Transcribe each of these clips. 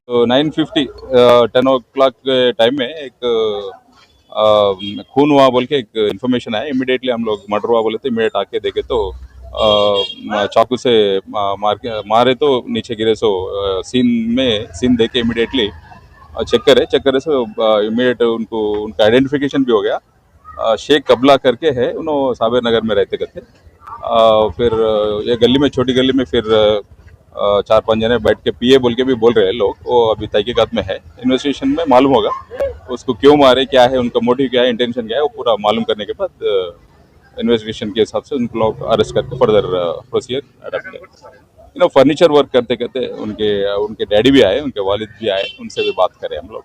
तो 9:50 10 o'clock के time में एक खून हुआ बोल के एक इन्फॉर्मेशन आया। इमीडिएटली हम लोग मर्डर हुआ बोले थे, इमीडिएट आके देखे तो चाकू से मारे तो नीचे गिरे। सो सीन देखे इमीडिएटली चेक करे सो इमीडिएट उनका आइडेंटिफिकेशन भी हो गया। शेख कबला करके है, उन्होंने साबर नगर में रहते करते। फिर ये गली में, छोटी गली में, फिर 4-5 जने बैठ के पिए बोल के भी बोल रहे हैं लोग। वो अभी तहकीकात में है, इन्वेस्टिगेशन में मालूम होगा उसको क्यों मारे, क्या है उनका मोटिव, क्या है, इंटेंशन क्या है, वो पूरा मालूम करने के बाद इन्वेस्टिगेशन के हिसाब से उनको लोग अरेस्ट करके फर्दर प्रोसीजर अडॉप्ट करें। फर्नीचर वर्क करते करते उनके डैडी भी आए, उनके वालिद भी आए, उनसे भी बात करें हम लोग।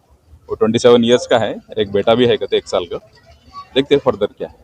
वो 27 ईयर्स का है, एक बेटा भी है कहते 1 साल का। देखते फर्दर क्या है।